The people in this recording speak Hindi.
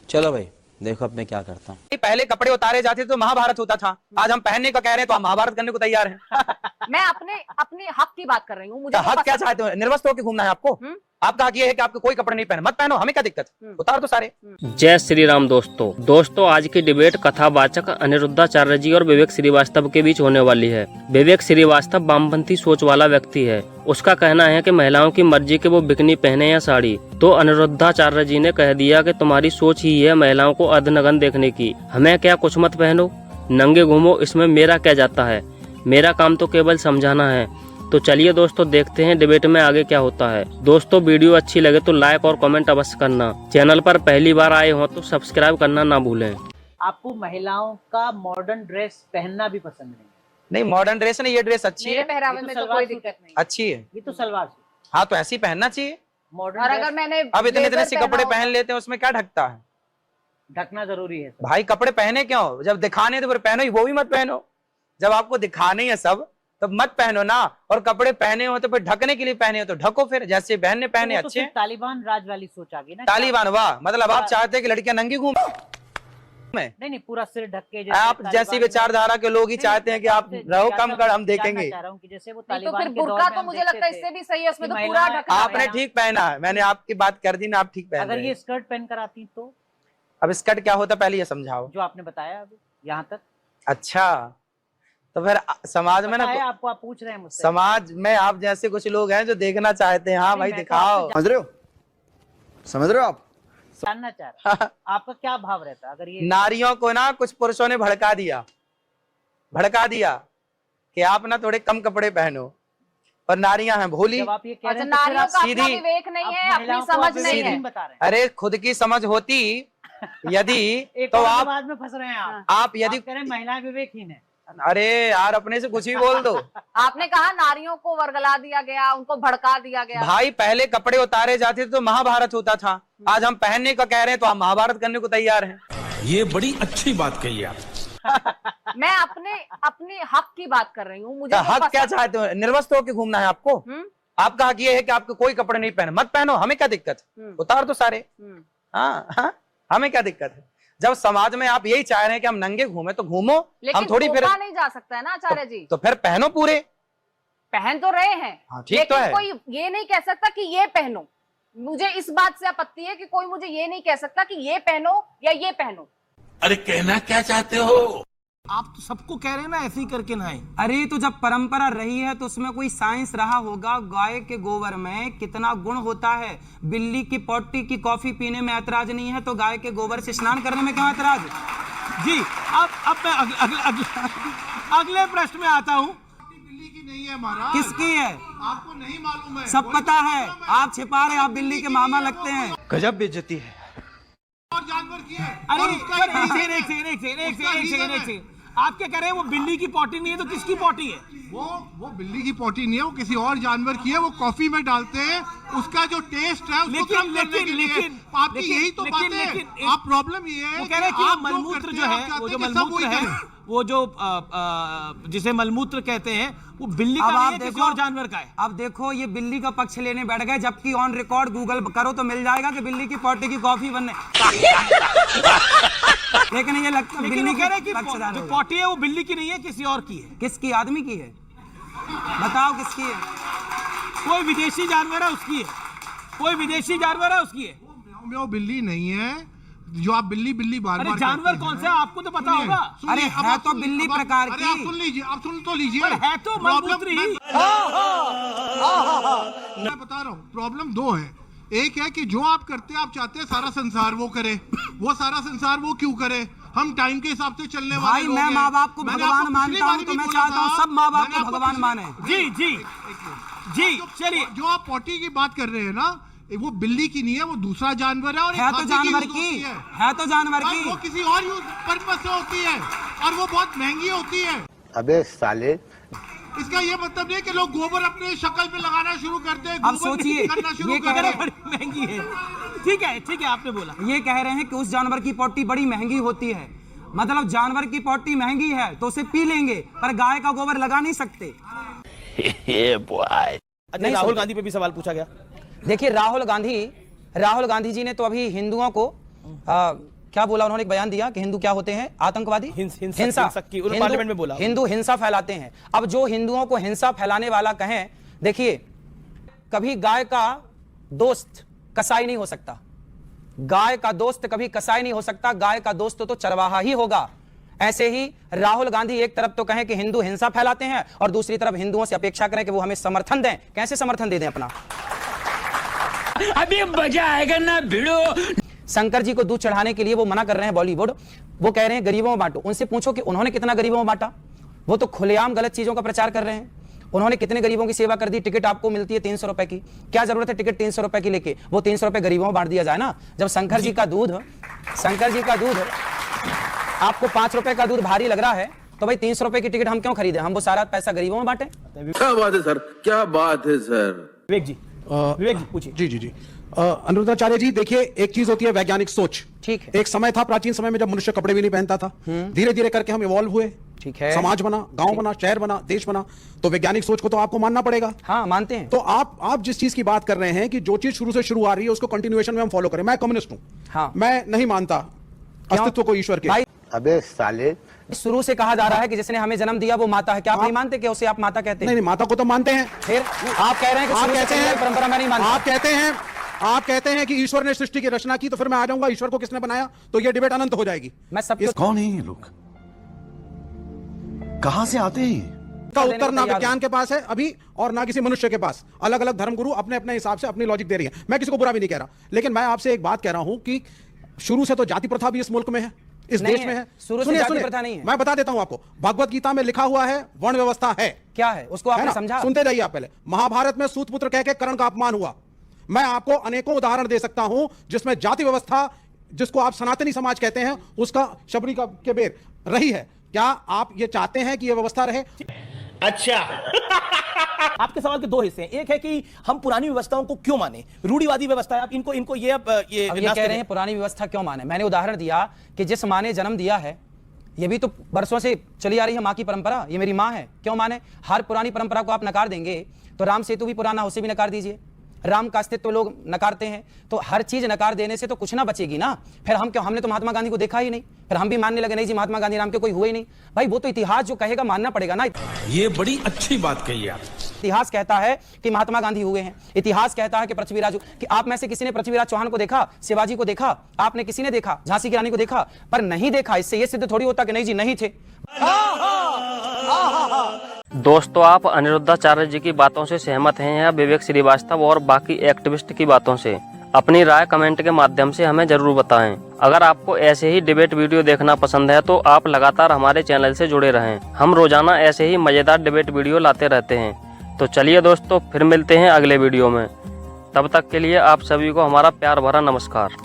चलो भाई देखो अब मैं क्या करता हूँ। पहले कपड़े उतारे जाते तो महाभारत होता था, आज हम पहनने का कह रहे हैं तो हम महाभारत करने को तैयार हैं। मैं अपने हक की बात कर रही हूँ। मुझे हक क्या चाहते हो? निर्वस्त्र होकर घूमना है आपको? आपका हक ये है कि आपको कोई कपड़े नहीं पहने, मत पहनो, हमें क्या दिक्कत, उतार दो सारे। जय श्री राम दोस्तों आज की डिबेट कथावाचक अनिरुद्धाचार्य जी और विवेक श्रीवास्तव के बीच होने वाली है। विवेक श्रीवास्तव वामपंथी सोच वाला व्यक्ति है। उसका कहना है कि महिलाओं की मर्जी के वो बिकनी पहने या साड़ी, तो अनिरुद्धाचार्य जी ने कह दिया कि तुम्हारी सोच ही है महिलाओं को अर्धनग्न देखने की, हमें क्या कुछ मत पहनो, नंगे घूमो, इसमें मेरा क्या जाता है, मेरा काम तो केवल समझाना है। तो चलिए दोस्तों देखते हैं डिबेट में आगे क्या होता है। दोस्तों वीडियो अच्छी लगे तो लाइक और कमेंट अवश्य करना, चैनल पर पहली बार आए हो तो सब्सक्राइब करना ना भूलें। आपको महिलाओं का मॉडर्न ड्रेस पहनना भी पसंद नहीं? नहीं मॉडर्न ड्रेस नहीं, ये ड्रेस अच्छी है, पहरावे में तो कोई दिक्कत नहीं, अच्छी है, ये तो सलवार सूट। हाँ तो ऐसी पहनना चाहिए मॉडर्न। और अगर मैंने अब इतने से कपड़े पहन लेते हैं उसमें क्या ढकता है? ढकना जरूरी है भाई कपड़े पहने क्यों? जब दिखाने तो फिर पहनो ही, वो भी मत पहनो। जब आपको दिखाने ही है सब तब मत पहनो ना, और कपड़े पहने हो तो फिर ढकने के लिए पहने हो तो ढको, फिर जैसे बहन ने पहने तो अच्छे। तालिबान राज वाली सोच आ गई ना। तालिबान, वाह, मतलब आप चाहते हैं कि लड़कियां नंगी घूमे? नहीं पूरा सिर ढक के। आप जैसी विचारधारा के लोग ही चाहते हैं कि आप रहो कम कर, हम देखेंगे। जैसे वो तो फिर बुर्का तो मुझे लगता है इससे भी सही है, उसमें तो पूरा ढका। आपने ठीक पहना है, मैंने आपकी बात कर दी ना, आप ठीक पहन। अगर ये स्कर्ट पहन कर आती तो? अब स्कर्ट क्या होता पहले ये समझाओ। जो आपने बताया अभी यहाँ तक। अच्छा तो फिर समाज में ना आपको, आप पूछ रहे हैं मुझसे, समाज में आप जैसे कुछ लोग हैं जो देखना चाहते हैं, हाँ भाई दिखाओ। समझ रहे हो, समझ रहे हो आप? जानना चाह रहे हैं आपका क्या भाव रहता है अगर ये नारियों को ना कुछ पुरुषों ने भड़का दिया कि आप ना थोड़े कम कपड़े पहनो, और नारियां हैं भोली। जब आप ये कह रहे हैं नारियों का अपना सीधी विवेक नहीं है, अपनी समझ नहीं है। बता रहे हैं। अरे खुद की समझ होती यदि एक तो आप बाद में फंस रहे हैं आप यदि कह रहे हैं महिलाएं विवेकहीन है। अरे यार अपने से कुछ भी बोल दो। आपने कहा नारियों को वर्गला दिया गया, उनको भड़का दिया गया। भाई पहले कपड़े उतारे जाते थे तो महाभारत होता था, आज हम पहनने का कह रहे हैं तो हम महाभारत करने को तैयार हैं। ये बड़ी अच्छी बात कही आप। मैं अपने हक की बात कर रही हूँ। मुझे हक क्या चाहते हो? निर्वस्त्र होकर घूमना है आपको? आपका हक ये है कि आपको कोई कपड़े नहीं पहने, मत पहनो, हमें क्या दिक्कत, उतार दो सारे। हाँ, हमें क्या दिक्कत है? जब समाज में आप यही चाह रहे हैं कि हम नंगे घूमे तो घूमो, हम थोड़ी फिर नहीं जा सकता है ना आचार्य जी। तो फिर पहनो पूरे, पहन तो रहे हैं। हाँ, ठीक तो है। कोई ये नहीं कह सकता कि ये पहनो। मुझे इस बात से आपत्ति है कि कोई मुझे ये नहीं कह सकता कि ये पहनो या ये पहनो। अरे कहना क्या चाहते हो? आप तो सबको कह रहे हैं ना ऐसे ही करके नहाएं। अरे तो जब परंपरा रही है तो उसमें कोई साइंस रहा होगा। गाय के गोबर में कितना गुण होता है। बिल्ली की पोटी की कॉफी पीने में ऐतराज नहीं है तो गाय के गोबर से स्नान करने में क्यों ऐतराज? जी अब मैं अगले प्रश्न में आता हूँ। बिल्ली की नहीं है महाराज। किसकी है? आपको नहीं मालूम है? सब पता है, आप छिपा रहे, आप बिल्ली के मामा लगते हैं। गजब बेइज्जती है। और जानवर की है। अरे एक सेकंड, आप क्या कह रहे हैं? वो बिल्ली की पोटी नहीं है तो किसकी पोटी है? वो बिल्ली की पोटी नहीं है, वो किसी और जानवर की है। वो कॉफी में डालते हैं, उसका जो टेस्ट है उसको कम करने के लिए। आपकी यही तो बात है। आप प्रॉब्लम ये है, वो कह रहे हैं कि मलमूत्र जो है, वो जो मलमूत्र है, वो जो जिसे मलमूत्र कहते हैं, वो बिल्ली का नहीं है, किसी और जानवर का है। अब देखो ये बिल्ली का पक्ष लेने बैठ गए, जबकि ऑन रिकॉर्ड गूगल करो तो मिल जाएगा कि बिल्ली की पोटी की कॉफी बनने। लेकिन ये लगता है बिल्ली कह रहे कि जो पोटी है वो बिल्ली की नहीं है, किसी और की है। किसकी? आदमी की है। बताओ किसकी है? कोई विदेशी जानवर है उसकी है, कोई विदेशी जानवर है उसकी है। वो बिल्ली नहीं है जो आप बिल्ली बार-बार जानवर कौन सा है आपको तो पता होगा। अरे है तो बिल्ली प्रकार की। आप सुन लीजिए, आप सुन तो लीजिए। है तो मलमूत्र ही। मैं बता रहा हूँ प्रॉब्लम दो है। एक है कि जो आप करते हैं, आप चाहते हैं सारा संसार वो करे, वो सारा संसार वो क्यों करे? हम टाइम के हिसाब से चलने वाले लोग हैं। मैं माँ बाप को भगवान मानता हूँ तो मैं चाहता हूँ सब माँ बाप को भगवान माने। जी चलिए, जो आप पोटी की बात कर रहे हैं ना, वो बिल्ली की नहीं है, वो दूसरा जानवर है। और है तो जानवर की है तो जानवर की, वो किसी और पर्पस से होती है और वो बहुत महंगी होती है। अबे साले, इसका ये मतलब नहीं कि लोग गोबर अपने शक्ल पे लगाना शुरू करते हैं। अब सोचिए, ये कह रहे हैं बड़ी महंगी है। ठीक है आपने बोला, ये कह रहे हैं कि उस जानवर की पोटी बड़ी महंगी होती है। मतलब जानवर की पोटी महंगी है तो उसे पी लेंगे, पर गाय का गोबर लगा नहीं सकते। नहीं, राहुल गांधी पे भी सवाल पूछा गया। देखिए राहुल गांधी जी ने तो अभी हिंदुओं को क्या बोला उन्होंने, एक बयान दिया कि हिंदू क्या होते हैं, आतंकवादी, पार्लियामेंट में बोला हिंदू हिंसा फैलाते हैं। अब जो हिंदुओं को हिंसा फैलाने वाला कहें, देखिए कभी गाय का दोस्त कसाई नहीं हो सकता, गाय का दोस्त कभी कसाई नहीं हो सकता, गाय का दोस्त तो चरवाहा ही होगा। ऐसे ही राहुल गांधी एक तरफ तो कहें कि हिंदू हिंसा फैलाते हैं और दूसरी तरफ हिंदुओं से अपेक्षा करें कि वो हमें समर्थन दें। कैसे समर्थन दे दें अपना? अभी मजा आएगा ना भिड़ो। शंकर जी को दूध चढ़ाने के लिए वो मना कर रहे हैं बॉलीवुड, वो कह रहे हैं गरीबों में बांटो। उनसे पूछो कि उन्होंने कितना गरीबों में बांटा, वो तो खुलेआम गलत चीजों का प्रचार कर रहे हैं। उन्होंने कितने गरीबों की सेवा कर दी। टिकट आपको मिलती है 300 रुपए की, क्या जरूरत है टिकट 300 रुपए की लेके, वो 300 रुपए गरीबों में बांट दिया जाए ना। जब शंकर जी का दूध आपको 5 रुपए का दूध भारी लग रहा है तो भाई 300 रुपए की टिकट हम क्यों खरीदें, हम वो सारा पैसा गरीबों में बांटें। क्या बात है सर, क्या बात है सर। विवेक जी पूछिए। जी अनुरुद्धाचार्य जी, देखिए एक चीज होती है वैज्ञानिक सोच, ठीक है। एक समय था प्राचीन समय में जब मनुष्य कपड़े भी नहीं पहनता था, धीरे धीरे करके हम इवॉल्व हुए, ठीक है, समाज बना, गांव बना, शहर बना, देश बना, तो वैज्ञानिक सोच को तो आपको मानना पड़ेगा। हाँ मानते हैं। तो आप जिस चीज की बात कर रहे हैं कि जो चीज शुरू से शुरू आ रही है उसको कंटिन्यूएशन में हम फॉलो करें, मैं कम्युनिस्ट हूं। हाँ। मैं नहीं मानता अस्तित्व को ईश्वर के। अबे साले, शुरू से कहा जा रहा है कि जिसने हमें जन्म दिया वो माता है, क्या आप नहीं मानते कि उसे आप माता कहते हैं? नहीं, माता को तो मानते हैं। फिर आप कह रहे हैं कि आप शुरू से कहते चली आ हैं रही परंपरा में नहीं मानते। आप कहते हैं कि ईश्वर ने सृष्टि की रचना की, तो फिर मैं आ जाऊंगा ईश्वर को किसने बनाया, तो ये डिबेट अनंत हो जाएगी। मैं सब कौन है ये लोग, कहां से आते हैं? का उत्तर ना विज्ञान के पास है अभी और ना किसी मनुष्य के पास। अलग अलग धर्मगुरु अपने अपने हिसाब से अपनी लॉजिक दे रही है, मैं किसी को बुरा भी नहीं कह रहा, लेकिन मैं आपसे एक बात कह रहा हूं कि शुरू से तो जाति प्रथा भी इस मुल्क में है, इस देश में है। शुरू से जाति प्रथा नहीं है। मैं बता देता हूं आपको, भगवत गीता में लिखा हुआ है वर्ण व्यवस्था है। क्या है उसको आपने समझा? सुनते जाइए आप। पहले महाभारत में सूतपुत्र कह के कर्ण का अपमान हुआ। मैं आपको अनेकों उदाहरण दे सकता हूं जिसमें जाति व्यवस्था, जिसको आप सनातनी समाज कहते हैं, उसका शबरी का के बेर रही है। क्या आप ये चाहते हैं कि यह व्यवस्था रहे? अच्छा आपके सवाल के दो हिस्से हैं। एक है कि हम पुरानी व्यवस्थाओं को क्यों माने, रूढ़िवादी व्यवस्था है, आप इनको ये कह रहे हैं पुरानी व्यवस्था क्यों माने। मैंने उदाहरण दिया कि जिस माँ ने जन्म दिया है, ये भी तो बरसों से चली आ रही है माँ की परंपरा, ये मेरी माँ है, क्यों माने। हर पुरानी परंपरा को आप नकार देंगे तो राम सेतु भी पुराना, उसे भी नकार दीजिए। राम का अस्तित्व लोग नकारते हैं, तो हर चीज नकार देने से तो कुछ ना बचेगी ना। फिर हम क्यों, हमने तो महात्मा गांधी को देखा ही नहीं, फिर हम भी मानने लगे नहीं जी महात्मा गांधी नाम के कोई हुए ही नहीं। भाई वो तो इतिहास जो कहेगा मानना पड़ेगा ना। ये बड़ी अच्छी बात कही आप। इतिहास कहता है कि महात्मा गांधी हुए हैं, इतिहास कहता है कि पृथ्वीराज, कि आप में से किसी ने पृथ्वीराज चौहान को देखा, शिवाजी को देखा, आपने किसी ने देखा, झांसी की रानी को देखा, पर नहीं देखा, इससे ये सिद्ध थोड़ी होता कि नहीं जी नहीं थे। दोस्तों, आप अनिरुद्धाचार्य जी की बातों से सहमत हैं या विवेक श्रीवास्तव और बाकी एक्टिविस्ट की बातों से? अपनी राय कमेंट के माध्यम से हमें जरूर बताएं। अगर आपको ऐसे ही डिबेट वीडियो देखना पसंद है तो आप लगातार हमारे चैनल से जुड़े रहें। हम रोजाना ऐसे ही मजेदार डिबेट वीडियो लाते रहते हैं। तो चलिए दोस्तों, फिर मिलते हैं अगले वीडियो में। तब तक के लिए आप सभी को हमारा प्यार भरा नमस्कार।